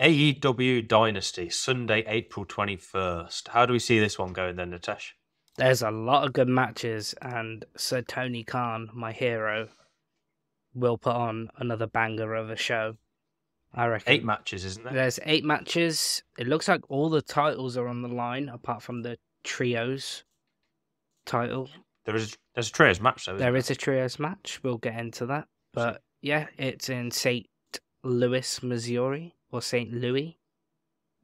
AEW Dynasty, Sunday, April 21st. How do we see this one going then, Natesh? There's a lot of good matches, and Sir Tony Khan, my hero, will put on another banger of a show. I reckon. 8 matches, isn't there? There's 8 matches. It looks like all the titles are on the line, apart from the trios title. There's a trios match, though. There is a trios match. We'll get into that. But yeah, it's in St. Louis, Missouri, or St. Louis,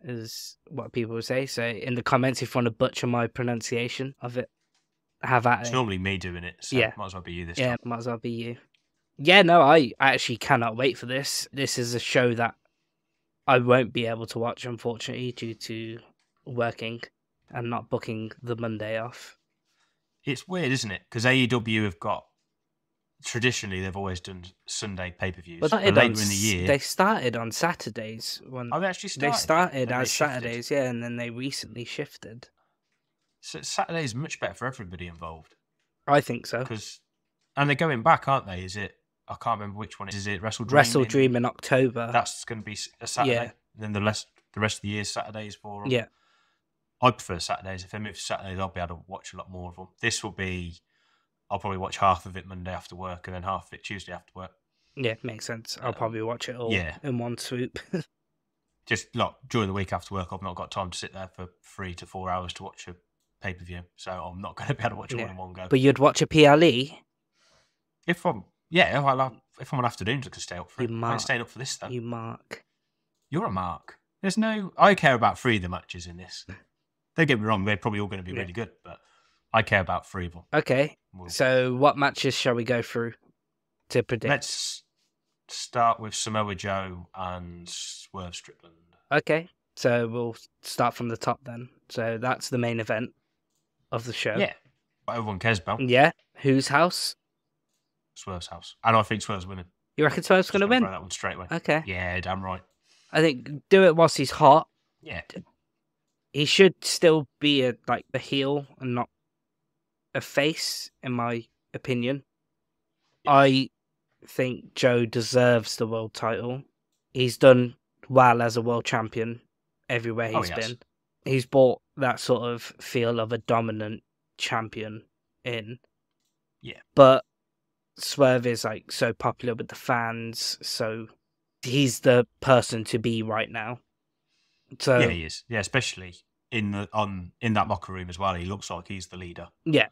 is what people would say. So in the comments, if you want to butcher my pronunciation of it, have at it. It's normally me doing it, so Yeah. might as well be you this Yeah, time. might as well be you. Yeah, no, I actually cannot wait for this. This is a show that I won't be able to watch, unfortunately, due to working and not booking the Monday off. It's weird, isn't it? Because AEW have got... Traditionally, they've always done Sunday pay-per-views. But later in the year... They started on Saturdays. Oh, they actually started? They started as Saturdays, yeah, and then they recently shifted. So Saturday is much better for everybody involved. I think so. And they're going back, aren't they? Is it... I can't remember which one. Is it Wrestle Dream? Wrestle Dream in October. That's going to be a Saturday. Yeah. Then the rest of the year is Saturdays for them. Yeah. I prefer Saturdays. If they move to Saturdays, I'll be able to watch a lot more of them. This will be... I'll probably watch half of it Monday after work and then half of it Tuesday after work. Yeah, makes sense. I'll probably watch it all in one swoop. Just like during the week after work, I've not got time to sit there for 3 to 4 hours to watch a pay-per-view. So I'm not going to be able to watch it all in one go. But you'd watch a PLE? If I'm on afternoons, I can stay up for it. I ain't staying up for this, though. You mark. You're a mark. There's no... I care about 3 of the matches in this. Don't get me wrong, they're probably all going to be really good, but I care about 3 of them. Okay. So what matches shall we go through to predict? Let's start with Samoa Joe and Swerve Strickland. Okay. So we'll start from the top then. So that's the main event of the show. Yeah. What everyone cares about. Yeah. Whose house? Swerve's house. And I think Swerve's winning. You reckon Swerve's going to win? Throw that one straight away. Okay. Yeah, damn right. I think do it whilst he's hot. Yeah. He should still be a heel and not a face, in my opinion. Yeah. I think Joe deserves the world title. He's done well as a world champion everywhere he's been. He's brought that sort of feel of a dominant champion in. Yeah. But Swerve is so popular with the fans, so he's the person to be right now. So yeah, he is. Yeah, especially in that locker room as well. He looks like he's the leader. Yeah.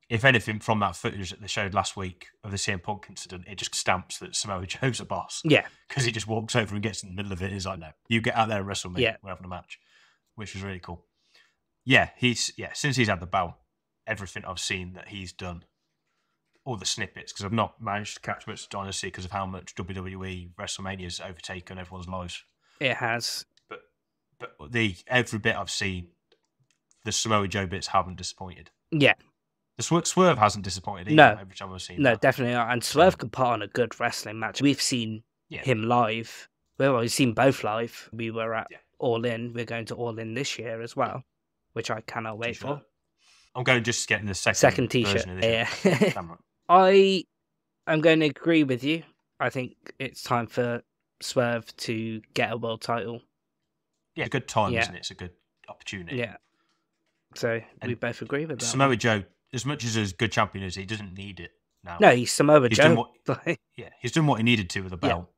If anything, from that footage that they showed last week of the CM Punk incident, it just stamps that Samoa Joe's a boss. Yeah. Because he just walks over and gets in the middle of it and is like, no, you get out there and wrestle me. Yeah. We're having a match. Which was really cool. Yeah, since he's had the belt, everything I've seen that he's done, all the snippets, because I've not managed to catch much Dynasty because of how much WWE WrestleMania has overtaken everyone's lives. It has. But every bit I've seen, the Samoa Joe bits haven't disappointed. Yeah. The Swerve hasn't disappointed either every time I've seen that. Definitely not. And Swerve can put on a good wrestling match. We've seen him live. Well, we've seen both live. We were at All In. We're going to All In this year as well, which I cannot wait for. I'm going just getting the second T-shirt. Yeah. I am going to agree with you. I think it's time for Swerve to get a world title. Yeah, it's a good time, isn't it? It's a good opportunity. Yeah. So we both agree with that. Samoa Joe, as much as a good champion as he doesn't need it now. No, he's Samoa Joe. He's done what he needed to with the belt. Yeah.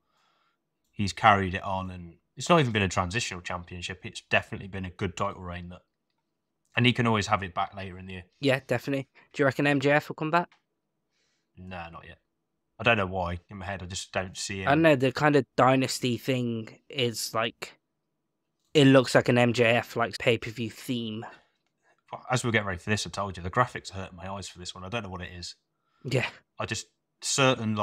He's carried it on, and it's not even been a transitional championship. It's definitely been a good title reign. And he can always have it back later in the year. Yeah, definitely. Do you reckon MJF will come back? No, not yet. I don't know why. In my head, I just don't see him. I don't know, the kind of dynasty thing is it looks like an MJF pay-per-view theme. As we get ready for this, I told you, the graphics hurt my eyes for this one. I don't know what it is. Yeah. I just, certain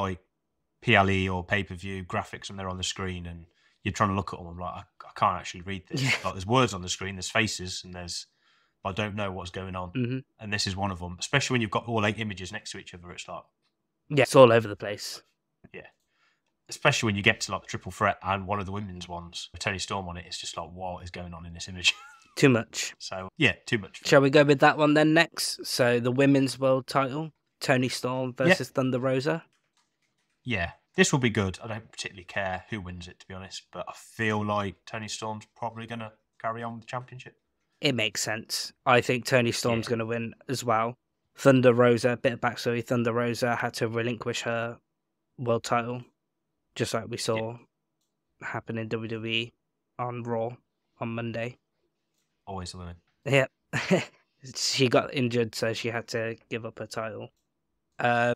PLE or pay-per-view graphics when they're on the screen and you're trying to look at them, I'm like, I can't actually read this. Yeah. There's words on the screen, there's faces, and I don't know what's going on. Mm-hmm. And this is one of them. Especially when you've got all 8 images next to each other, it's like... Yeah, it's all over the place. Yeah. Especially when you get to the Triple Threat and one of the women's ones with Tony Storm on it, it's just what is going on in this image? Too much. So, yeah, too much. Shall we go with that one then next? So, the women's world title, Tony Storm versus Thunder Rosa. Yeah. This will be good. I don't particularly care who wins it, to be honest, but I feel like Tony Storm's probably going to carry on with the championship. It makes sense. I think Tony Storm's going to win as well. Thunder Rosa, bit of backstory, Thunder Rosa had to relinquish her world title, just like we saw happen in WWE on Raw on Monday. Always the women. Yeah. She got injured, so she had to give up her title.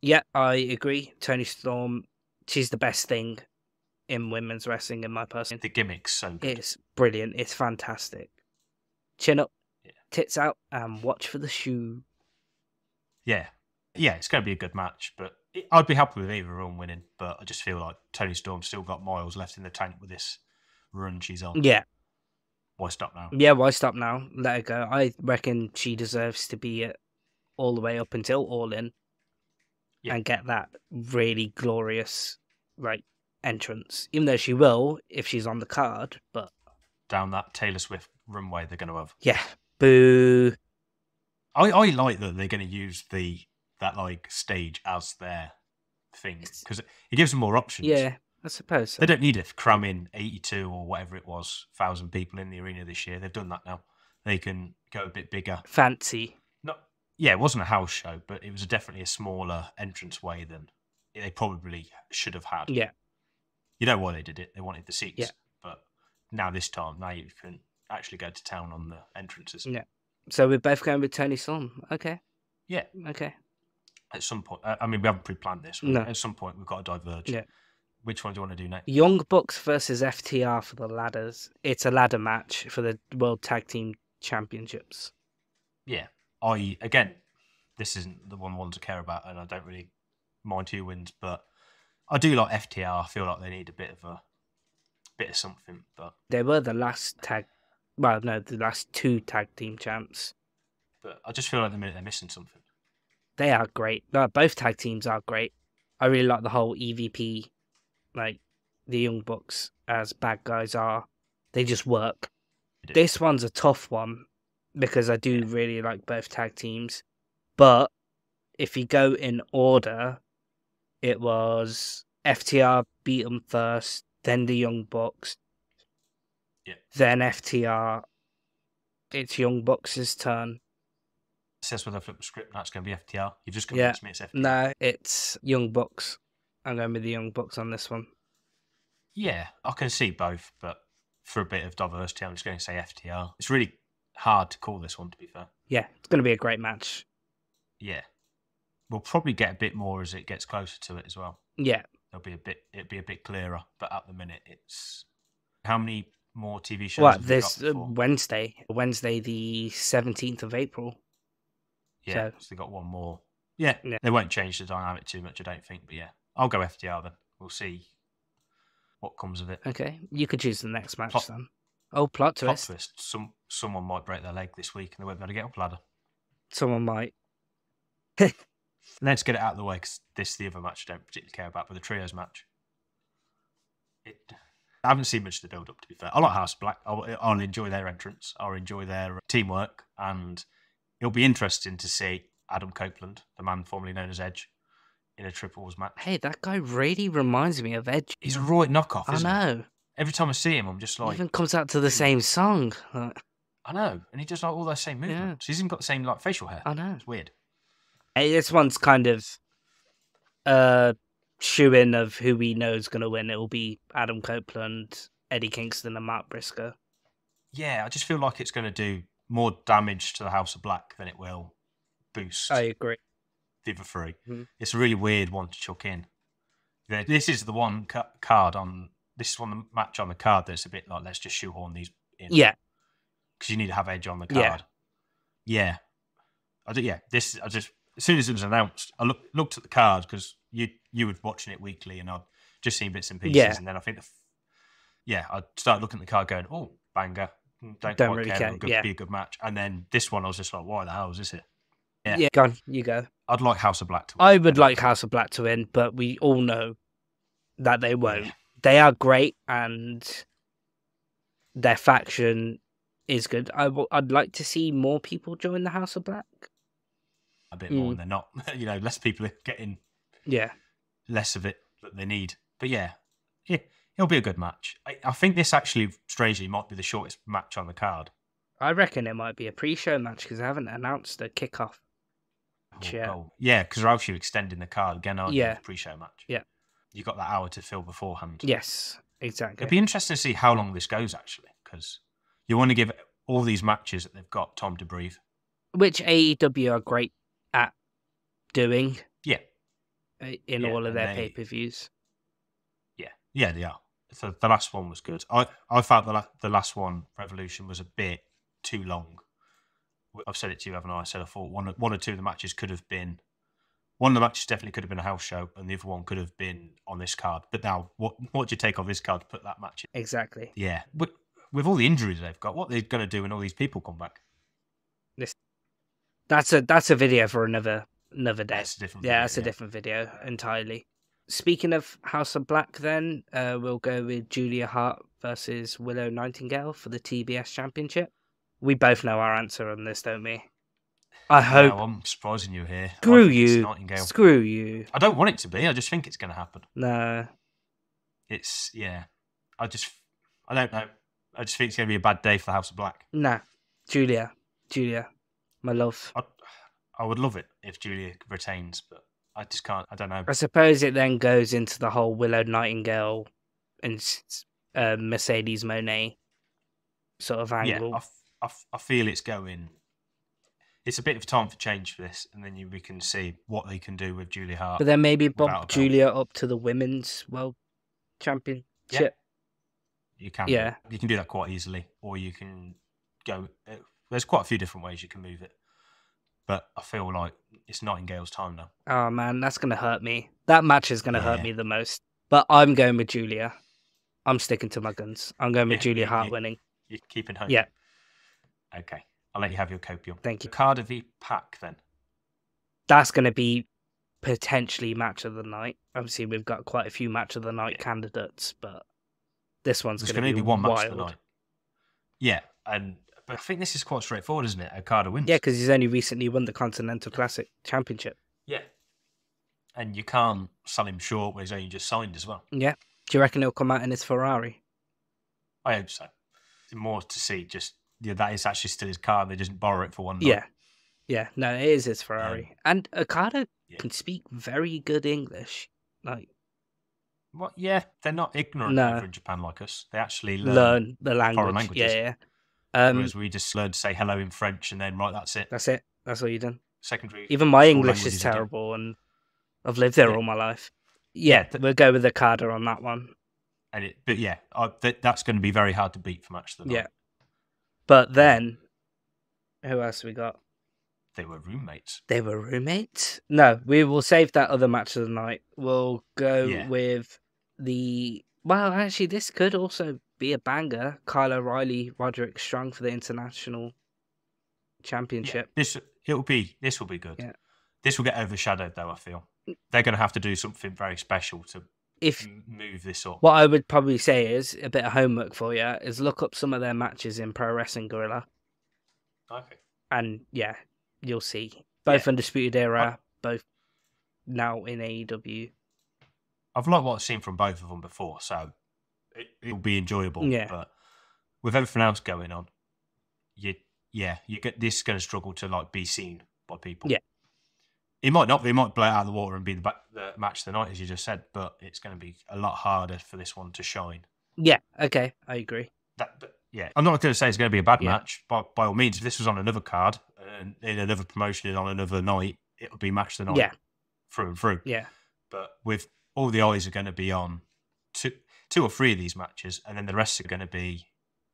Yeah, I agree. Tony Storm, she's the best thing in women's wrestling, in my personal. The gimmick's so good. It's brilliant. It's fantastic. Chin up, tits out, and watch for the shoe. Yeah. Yeah, it's going to be a good match, but I'd be happy with either of them winning, but I just feel like Tony Storm's still got miles left in the tank with this run she's on. Yeah. Why stop now? Yeah, why stop now? Let her go. I reckon she deserves to be all the way up until All In and get that really glorious entrance. Even though she will if she's on the card, but down that Taylor Swift runway they're going to have. Yeah. Boo. I like that they're going to use that stage as their thing because it gives them more options. Yeah, I suppose so. They don't need to cram in 82 or whatever it was, 1,000 people in the arena this year. They've done that now. They can go a bit bigger. Fancy. It wasn't a house show, but it was definitely a smaller entranceway than they probably should have had. Yeah. You know why they did it? They wanted the seats. Yeah. But now you can actually go to town on the entrances. Yeah. So we're both going with Tony Storm. Okay. Yeah. Okay. At some point, we haven't pre-planned this. No. At some point, we've got to diverge. Yeah. Which one do you want to do next? Young Bucks versus FTR for the ladders. It's a ladder match for the World Tag Team Championships. Yeah. This isn't the one to care about, and I don't really mind who wins, but I do like FTR. I feel like they need a bit of something. But they were the last the last two tag team champs. But I just feel like they're missing something. They are great. No, both tag teams are great. I really like the whole EVP, the Young Bucks as bad guys are. They just work. This one's a tough one because I do really like both tag teams. But if you go in order, it was FTR beat them first, then the Young Bucks, then FTR. It's Young Bucks' turn. It says when I flip the script, that's going to be FTR. You've just convinced me it's FTR. No, it's Young Bucks. I'm going with the Young Bucks on this one. Yeah, I can see both, but for a bit of diversity, I'm just going to say FTR. It's really hard to call this one, to be fair. Yeah, it's going to be a great match. Yeah. We'll probably get a bit more as it gets closer to it as well. Yeah. It'll be a bit clearer, but at the minute it's how many more TV shows have this got before? Wednesday the 17th of April. Yeah, so they got one more. Yeah, they won't change the dynamic too much, I don't think, but yeah. I'll go FTR then. We'll see what comes of it. Okay, you could choose the next match then. Oh, plot twist. Plot twist. Someone might break their leg this week and they won't be able to get up ladder. Someone might. Let's get it out of the way because this is the other match I don't particularly care about, but the trios match. I haven't seen much of the build-up, to be fair. I like House of Black. I'll enjoy their entrance. I'll enjoy their teamwork, and it'll be interesting to see Adam Copeland, the man formerly known as Edge, in a triples match. Hey, that guy really reminds me of Edge. He's a right knockoff, isn't he? I know. Every time I see him, I'm just like... He even comes out to the same song. I know, and he does all those same movements. He's even got the same facial hair. I know. It's weird. Hey, this one's kind of shoe-in of who we know is going to win. It will be Adam Copeland, Eddie Kingston, and Mark Briscoe. Yeah, I just feel like it's going to do more damage to the House of Black than it will boost. I agree. The other three. Mm-hmm. It's a really weird one to chuck in. This is the one card on... This is one match on the card that's a bit like, let's just shoehorn these in. Yeah. Because you need to have Edge on the card. Yeah. As soon as it was announced, I looked at the card because you were watching it weekly and I'd just seen bits and pieces. Yeah. And then I think, I started looking at the card going, oh, banger. Don't quite really care. It'll be a good match. And then this one, I was just like, why the hell is this it? Yeah, go on, you go. I'd like House of Black to win. I would like House of Black to win, but we all know that they won't. Yeah. They are great and their faction is good. I'd like to see more people join the House of Black. A bit more, and they're not. Less people are getting less of it that they need. But yeah, it'll be a good match. I think this actually, strangely, might be the shortest match on the card. I reckon it might be a pre-show match because I haven't announced a kickoff. Yeah, because they're actually extending the card again, aren't you? The pre-show match. Yeah. You got that hour to fill beforehand. Yes, exactly. It'd be interesting to see how long this goes, actually, because you want to give all these matches that they've got time to breathe. Which AEW are great at doing. Yeah. In all of their pay-per-views. Yeah, they are. So the last one was good. I felt the last one, Revolution, was a bit too long. I've said it to you, haven't I? I said I thought one or two of the matches could have been... One of the matches definitely could have been a house show, and the other one could have been on this card. But now, what do you take off this card to put that match in? Exactly. Yeah. But with all the injuries they've got, what are they going to do when all these people come back? That's a video for another day. That's a different video, that's a different video entirely. Speaking of House of Black, then, we'll go with Julia Hart versus Willow Nightingale for the TBS Championship. We both know our answer on this, don't we? I hope. No, I'm surprising you here. Screw you. Screw you. I don't want it to be. I just think it's going to happen. No. It's, yeah. I don't know. I just think it's going to be a bad day for the House of Black. Nah. Julia, my love. I would love it if Julia retains, but I just can't. I don't know. I suppose it then goes into the whole Willow Nightingale and Mercedes Moné sort of angle. Yeah, I feel it's going. It's a bit of time for change for this, and then we can see what they can do with Julia Hart. But then maybe bump Julia up to the Women's World Championship. Yeah. You can. Yeah. You can do that quite easily, or you can go. There's quite a few different ways you can move it. But I feel like it's Nightingale's time now. Oh, man, that's going to hurt me. That match is going to hurt me the most. But I'm going with Julia. I'm sticking to my guns. I'm going with Julia Hart winning. You're keeping home? Yeah. Okay. I'll let you have your copium. Thank you. Carter v. Pac, then. That's going to be potentially match of the night. Obviously, we've got quite a few match of the night candidates, but this one's going to be one wild. Match of the night. Yeah, but I think this is quite straightforward, isn't it? Okada wins. Yeah, because he's only recently won the Continental Classic Championship. Yeah. And you can't sell him short when he's only just signed as well. Yeah. Do you reckon he'll come out in his Ferrari? I hope so. More to see that is actually still his car. They just borrow it for one night. Yeah. Yeah. No, it is his Ferrari. And Okada can speak very good English. Like. What? Yeah, they're not ignorant over in Japan like us. They actually learn the language. Foreign languages. Yeah. Whereas we just learned to say hello in French and then, right, that's it. That's it. That's all you've done. Secondary. Even my English is terrible and I've lived there all my life. Yeah, we'll go with Okada on that one. But yeah, that's going to be very hard to beat for match of the night. Yeah. But then, who else we got? They were roommates. They were roommates? No, we will save that other match of the night. We'll go with well, actually, this could also be a banger. Kyle O'Reilly, Roderick Strong for the International Championship. Yeah, this will be good. Yeah. This will get overshadowed, though, I feel. They're going to have to do something very special to move this up. What I would probably say is, a bit of homework for you, is look up some of their matches in Pro Wrestling Guerrilla. Okay. And, yeah, you'll see. Both Undisputed Era, both now in AEW. I've liked what I've seen from both of them before, so it'll be enjoyable. Yeah. But with everything else going on, you get this is going to struggle to be seen by people. Yeah. It might not be. It might blow it out of the water and be the match of the night, as you just said, but it's going to be a lot harder for this one to shine. Yeah, okay, I agree. I'm not going to say it's going to be a bad match, but by all means, if this was on another card and in another promotion and on another night, it would be match of the night through and through. Yeah. But with all the eyes are going to be on two or three of these matches, and then the rest are going to be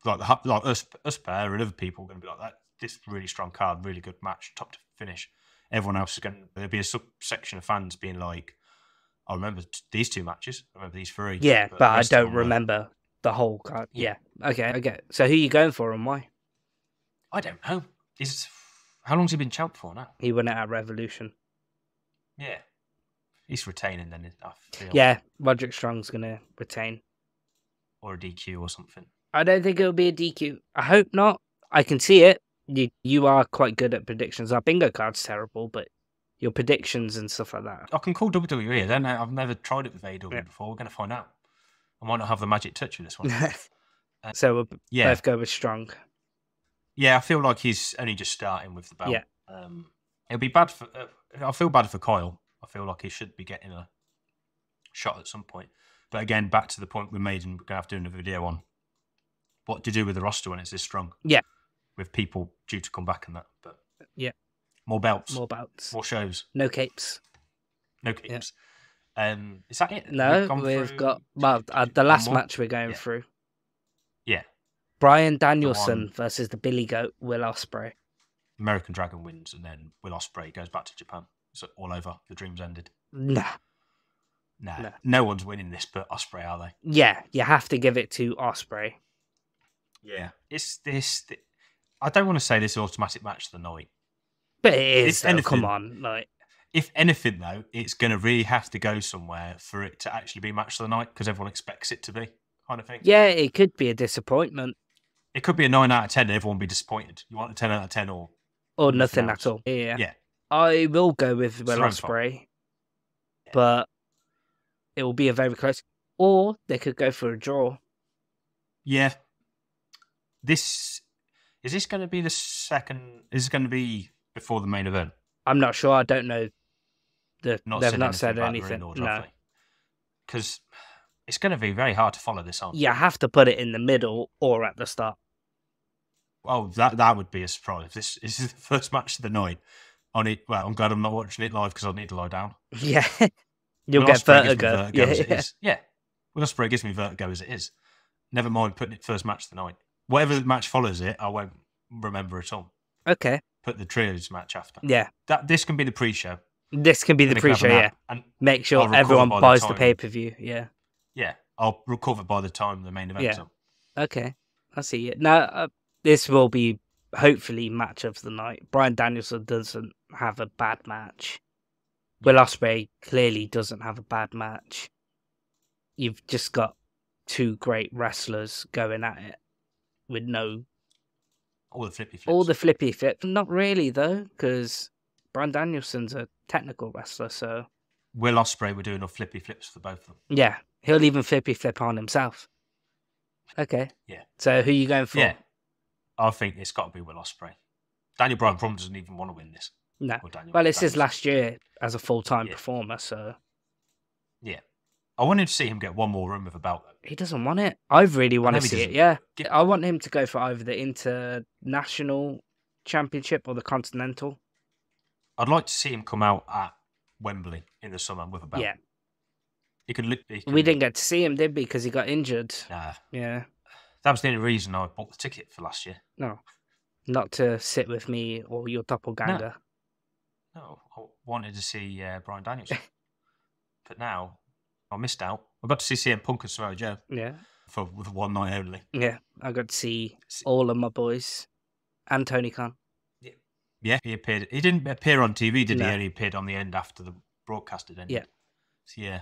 like us pair and other people are going to be like that. This really strong card, really good match, top to finish. Everyone else is going to... There'll be a subsection of fans being like, I remember these two matches. I remember these three. Yeah, but I don't remember the whole card. Yeah. Okay, I get it. So who are you going for and why? I don't know. How long's he been champ for now? He won it at Revolution. Yeah. He's retaining then, I feel. Yeah, Roderick Strong's going to retain. Or a DQ or something. I don't think it'll be a DQ. I hope not. I can see it. You are quite good at predictions. Our bingo card's terrible, but your predictions and stuff like that. I can call WWE. I don't know. I've never tried it with AEW before. We're going to find out. I might not have the magic touch with this one. So we'll both go with Strong. Yeah, I feel like he's only just starting with the belt. Yeah. It'll be bad for. I feel bad for Kyle. I feel like he should be getting a shot at some point. But again, back to the point we made, and we're going to have to do a video on what to do with the roster when it's this strong. Yeah. With people due to come back and that. But yeah. More belts. More belts. More shows. No capes. No capes. Yeah. Is that it? No, we've got the last match we're going through. Yeah. Bryan Danielson versus the Billy Goat, Will Ospreay. American Dragon wins, and then Will Ospreay goes back to Japan. It's all over. The dream's ended. Nah. No one's winning this but Ospreay, are they? Yeah, you have to give it to Ospreay. Yeah. It's this... I don't want to say this is automatic match of the night. But it is, come on. If anything, though, it's going to really have to go somewhere for it to actually be match of the night, because everyone expects it to be, kind of thing. Yeah, it could be a disappointment. It could be a 9 out of 10 and everyone will be disappointed. You want a 10 out of 10 or nothing at all. Yeah. I will go with Will Ospreay, but it will be a very close... Or they could go for a draw. Yeah. Is this going to be the second... Is this going to be before the main event? I'm not sure. I don't know. They've not said anything. No. Because it's going to be very hard to follow this on. You have to put it in the middle or at the start. Oh, that would be a surprise. This is the first match of the night. I'm glad I'm not watching it live because I need to lie down. Yeah. You'll get vertigo. Yeah. Will Ospreay gives me vertigo as it is. Never mind putting it first match of the night. Whatever match follows it, I won't remember at all. Okay. Put the trios match after. Yeah. This can be the pre-show. This can be the pre-show, yeah. And make sure everyone buys the pay-per-view, yeah. Yeah. I'll recover by the time the main event's on. Okay. I see it. Now, this will be, hopefully, match of the night. Bryan Danielson doesn't have a bad match. Will Ospreay clearly doesn't have a bad match. You've just got two great wrestlers going at it with no... All the flippy flips. All the flippy flips. Not really, though, because Bryan Danielson's a technical wrestler, so... Will Ospreay would do enough flippy flips for both of them. Yeah, he'll even flippy flip on himself. Okay. Yeah. So who are you going for? Yeah. I think it's got to be Will Ospreay. Daniel Bryan probably doesn't even want to win this. No. Well, it's his last year as a full-time performer, so... Yeah. I want him to see him get one more run with a belt. He doesn't want it. I really want to see it, yeah. I want him to go for either the International Championship or the Continental. I'd like to see him come out at Wembley in the summer with a belt. Yeah. We didn't get to see him, did we? Because he got injured. Nah. Yeah. That was the only reason I bought the ticket for last year. No. Not to sit with me or your doppelganger. No. I wanted to see Bryan Danielson. But now... I missed out. I got to see CM Punk and Samoa Joe. Yeah. With one night only. Yeah. I got to see all of my boys. And Tony Khan. Yeah, he appeared. He didn't appear on TV, did he? He only appeared on the end after the broadcast had ended. Yeah. So yeah,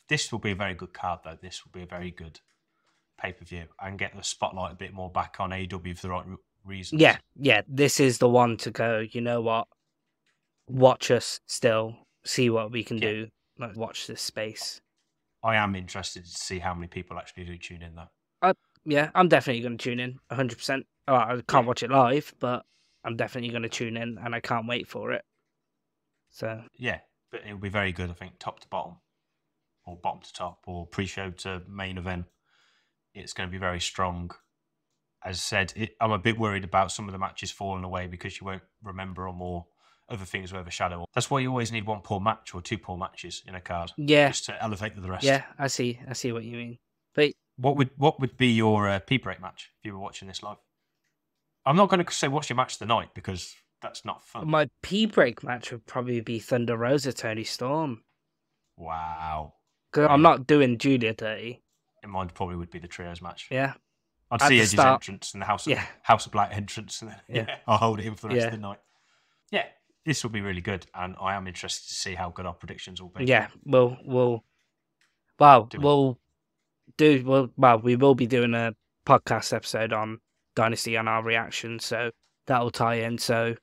this will be a very good card, though. This will be a very good pay-per-view and get the spotlight a bit more back on AEW for the right reasons. Yeah. This is the one to go, you know what? Watch us still. See what we can do. Like, watch this space. I am interested to see how many people actually do tune in, though. Yeah, I'm definitely going to tune in, 100%. Oh, I can't watch it live, but I'm definitely going to tune in, and I can't wait for it. So yeah, but it'll be very good, I think, top to bottom, or bottom to top, or pre-show to main event. It's going to be very strong. As I said, I'm a bit worried about some of the matches falling away because you won't remember them, or other things will overshadow. That's why you always need one poor match or two poor matches in a card. Yeah. Just to elevate the rest. Yeah, I see what you mean. But what would be your P-break match if you were watching this live? I'm not going to say what's your match of the night because that's not fun. My P-break match would probably be Thunder Rosa, Tony Storm. Wow. Because I'm not doing Julia dirty. In mine probably would be the trios match. Yeah. I'd see Edge's entrance and the House of Black entrance, and then I'll hold it in for the rest of the night. Yeah. This will be really good, and I am interested to see how good our predictions will be. Yeah, we will be doing a podcast episode on Dynasty and our reaction, so that'll tie in. So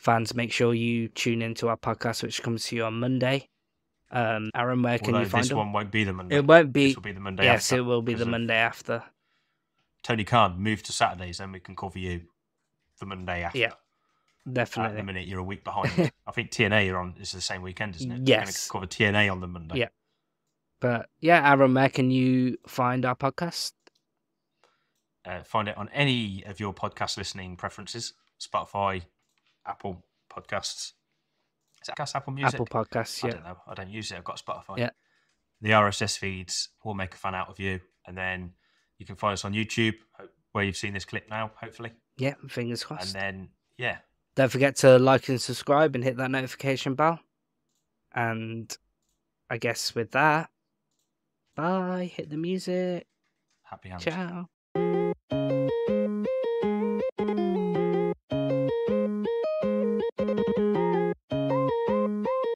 fans, make sure you tune into our podcast, which comes to you on Monday. Aaron, where can you find this them? one won't be the Monday. It won't be. This will be the Monday yes, after. Yes, it will be the Monday after. Tony Khan moved to Saturdays, then we can cover you the Monday after. Yeah, definitely. At the minute, you're a week behind. I think TNA is the same weekend, isn't it? Yes. We're going to cover TNA on the Monday. Yeah. But yeah, Aaron, where can you find our podcast? Find it on any of your podcast listening preferences. Spotify, Apple Podcasts. Is that Apple Music? Apple Podcasts, yeah. I don't know. I don't use it. I've got Spotify. Yeah. The RSS feeds will make a fan out of you. And then you can find us on YouTube, where you've seen this clip now, hopefully. Yeah, fingers crossed. And then, yeah. Don't forget to like and subscribe and hit that notification bell. And I guess with that, bye. Hit the music. Happy hands. Ciao.